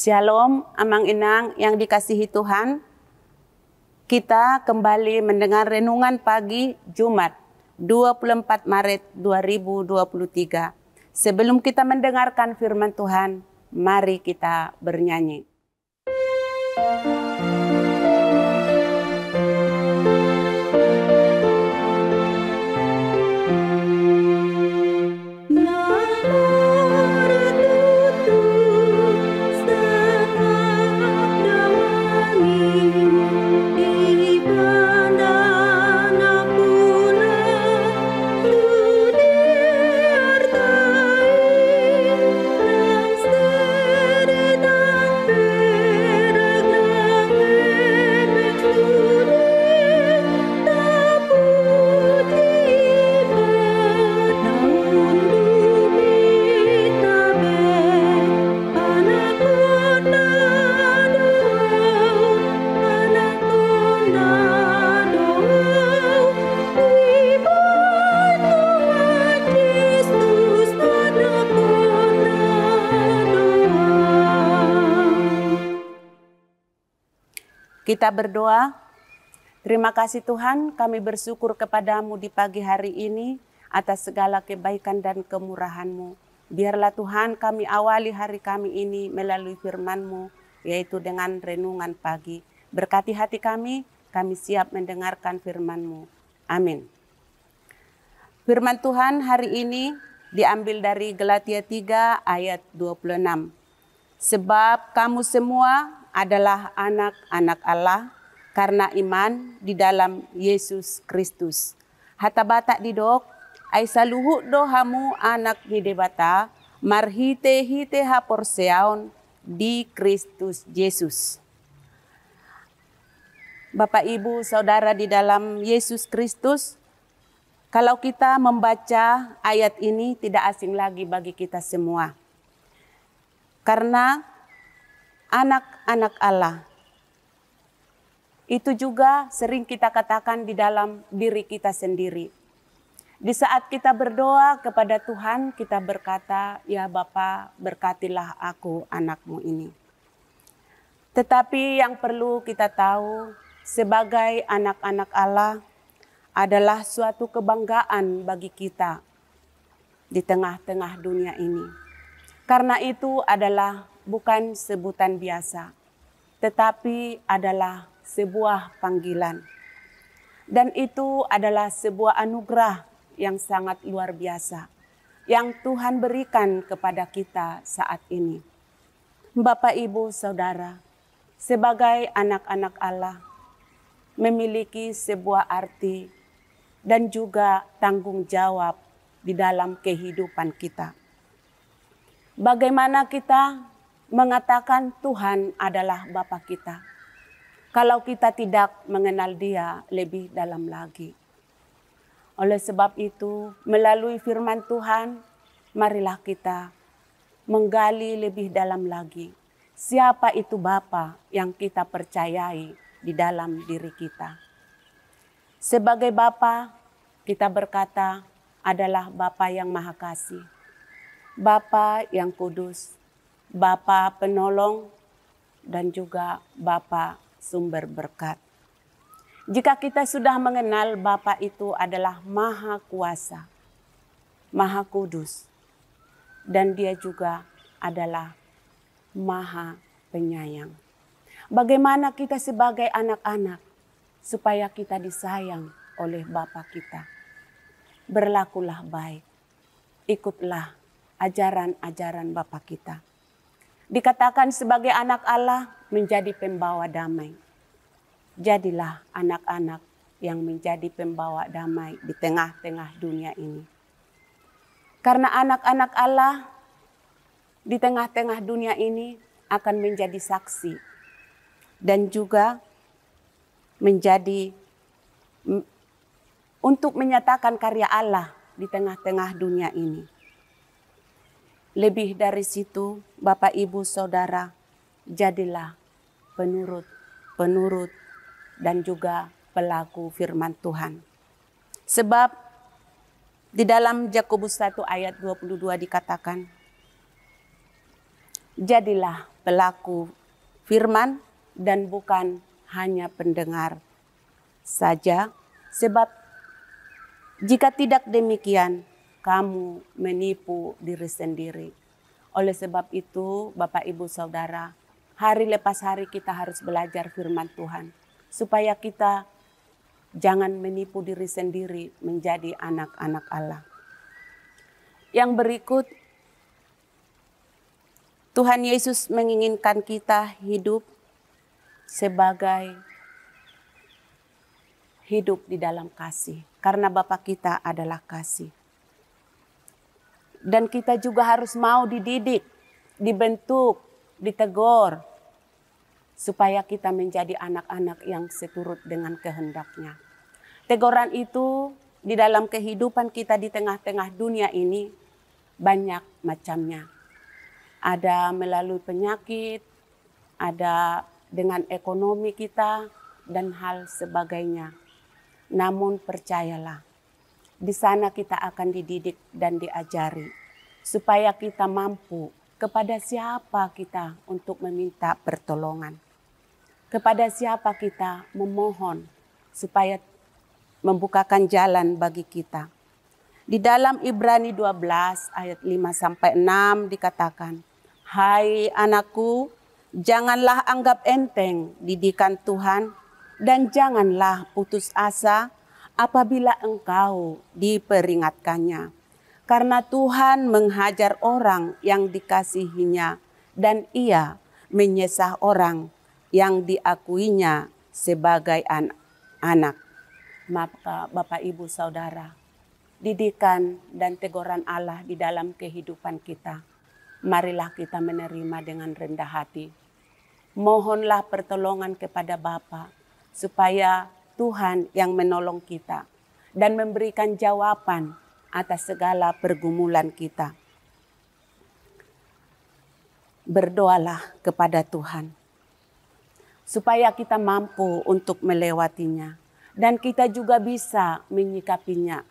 Shalom, Amang Inang yang dikasihi Tuhan. Kita kembali mendengar renungan pagi Jumat 24 Maret 2023. Sebelum kita mendengarkan firman Tuhan, mari kita bernyanyi. Kita berdoa. Terima kasih Tuhan, kami bersyukur kepadamu di pagi hari ini atas segala kebaikan dan kemurahan-Mu. Biarlah Tuhan kami awali hari kami ini melalui firman-Mu, yaitu dengan renungan pagi. Berkati hati kami siap mendengarkan firman-Mu. Amin. Firman Tuhan hari ini diambil dari Galatia 3 ayat 26. Sebab kamu semua adalah anak-anak Allah karena iman di dalam Yesus Kristus. Hatabata didok, ay saluhu dohamu anak hidebata, marhite hite haporseaon di Kristus Yesus. Bapak, Ibu, Saudara di dalam Yesus Kristus, kalau kita membaca ayat ini tidak asing lagi bagi kita semua. Karena anak-anak Allah itu juga sering kita katakan di dalam diri kita sendiri. Di saat kita berdoa kepada Tuhan, kita berkata, ya Bapa, berkatilah aku anakmu ini. Tetapi yang perlu kita tahu, sebagai anak-anak Allah adalah suatu kebanggaan bagi kita di tengah-tengah dunia ini. Karena itu adalah bukan sebutan biasa, tetapi adalah sebuah panggilan. Dan itu adalah sebuah anugerah yang sangat luar biasa, yang Tuhan berikan kepada kita saat ini. Bapak, Ibu, Saudara, sebagai anak-anak Allah, memiliki sebuah arti dan juga tanggung jawab di dalam kehidupan kita. Bagaimana kita mengatakan Tuhan adalah Bapa kita, kalau kita tidak mengenal Dia lebih dalam lagi. Oleh sebab itu, melalui firman Tuhan, marilah kita menggali lebih dalam lagi. Siapa itu Bapa yang kita percayai di dalam diri kita? Sebagai Bapa, kita berkata adalah Bapa yang Maha Kasih, Bapa yang kudus, Bapa penolong, dan juga Bapa sumber berkat. Jika kita sudah mengenal Bapa itu adalah Maha Kuasa, Maha Kudus, dan Dia juga adalah Maha Penyayang. Bagaimana kita sebagai anak-anak supaya kita disayang oleh Bapa kita? Berlakulah baik, ikutlah ajaran-ajaran Bapa kita. Dikatakan sebagai anak Allah menjadi pembawa damai. Jadilah anak-anak yang menjadi pembawa damai di tengah-tengah dunia ini. Karena anak-anak Allah di tengah-tengah dunia ini akan menjadi saksi dan juga menjadi untuk menyatakan karya Allah di tengah-tengah dunia ini. Lebih dari situ, Bapak, Ibu, Saudara, jadilah penurut dan juga pelaku firman Tuhan. Sebab di dalam Yakobus 1 ayat 22 dikatakan, jadilah pelaku firman dan bukan hanya pendengar saja. Sebab jika tidak demikian, kamu menipu diri sendiri. Oleh sebab itu, Bapak, Ibu, Saudara, hari lepas hari kita harus belajar firman Tuhan. Supaya kita jangan menipu diri sendiri menjadi anak-anak Allah. Yang berikut, Tuhan Yesus menginginkan kita hidup sebagai hidup di dalam kasih. Karena Bapa kita adalah kasih. Dan kita juga harus mau dididik, dibentuk, ditegur. Supaya kita menjadi anak-anak yang seturut dengan kehendak-Nya. Teguran itu di dalam kehidupan kita di tengah-tengah dunia ini banyak macamnya. Ada melalui penyakit, ada dengan ekonomi kita, dan hal sebagainya. Namun percayalah, di sana kita akan dididik dan diajari. Supaya kita mampu kepada siapa kita untuk meminta pertolongan. Kepada siapa kita memohon supaya membukakan jalan bagi kita. Di dalam Ibrani 12 ayat 5-6 dikatakan, "Hai anakku, janganlah anggap enteng didikan Tuhan dan janganlah putus asa apabila engkau diperingatkannya. Karena Tuhan menghajar orang yang dikasihinya dan Ia menyesah orang yang diakuinya sebagai anak." Maka Bapak, Ibu, Saudara, didikan dan teguran Allah di dalam kehidupan kita, marilah kita menerima dengan rendah hati. Mohonlah pertolongan kepada Bapa supaya Tuhan yang menolong kita dan memberikan jawaban atas segala pergumulan kita. Berdoalah kepada Tuhan supaya kita mampu untuk melewatinya dan kita juga bisa menyikapinya.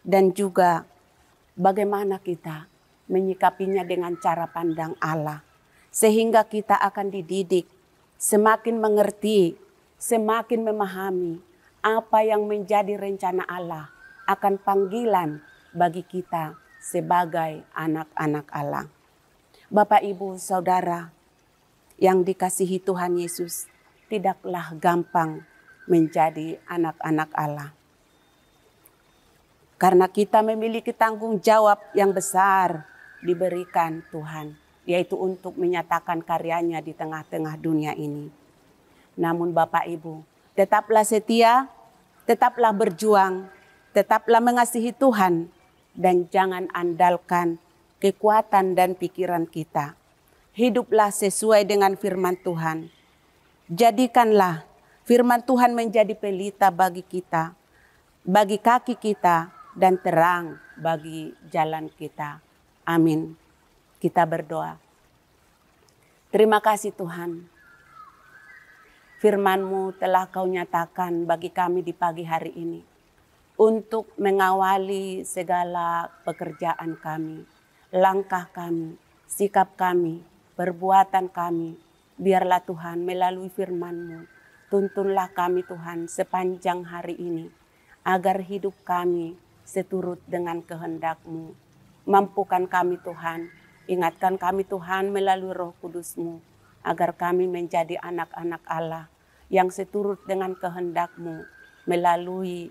Dan juga bagaimana kita menyikapinya dengan cara pandang Allah. Sehingga kita akan dididik, semakin mengerti, semakin memahami apa yang menjadi rencana Allah akan panggilan bagi kita sebagai anak-anak Allah. Bapak, Ibu, Saudara yang dikasihi Tuhan Yesus, tidaklah gampang menjadi anak-anak Allah. Karena kita memiliki tanggung jawab yang besar diberikan Tuhan, yaitu untuk menyatakan karyanya di tengah-tengah dunia ini. Namun Bapak, Ibu, tetaplah setia, tetaplah berjuang, tetaplah mengasihi Tuhan, dan jangan andalkan kekuatan dan pikiran kita. Hiduplah sesuai dengan firman Tuhan. Jadikanlah firman Tuhan menjadi pelita bagi kita, bagi kaki kita, dan terang bagi jalan kita. Amin. Kita berdoa. Terima kasih Tuhan. Firman-Mu telah Kau nyatakan bagi kami di pagi hari ini. Untuk mengawali segala pekerjaan kami, langkah kami, sikap kami, perbuatan kami. Biarlah Tuhan melalui firman-Mu, tuntunlah kami Tuhan sepanjang hari ini. Agar hidup kami seturut dengan kehendak-Mu. Mampukan kami Tuhan, ingatkan kami Tuhan melalui Roh Kudus-Mu, agar kami menjadi anak-anak Allah yang seturut dengan kehendak-Mu melalui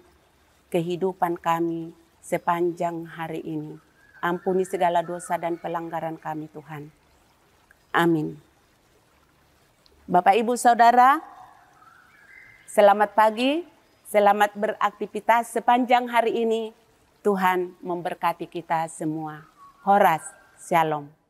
kehidupan kami sepanjang hari ini. Ampuni segala dosa dan pelanggaran kami Tuhan. Amin. Bapak, Ibu, Saudara, selamat pagi, selamat beraktivitas sepanjang hari ini. Tuhan memberkati kita semua. Horas, Shalom.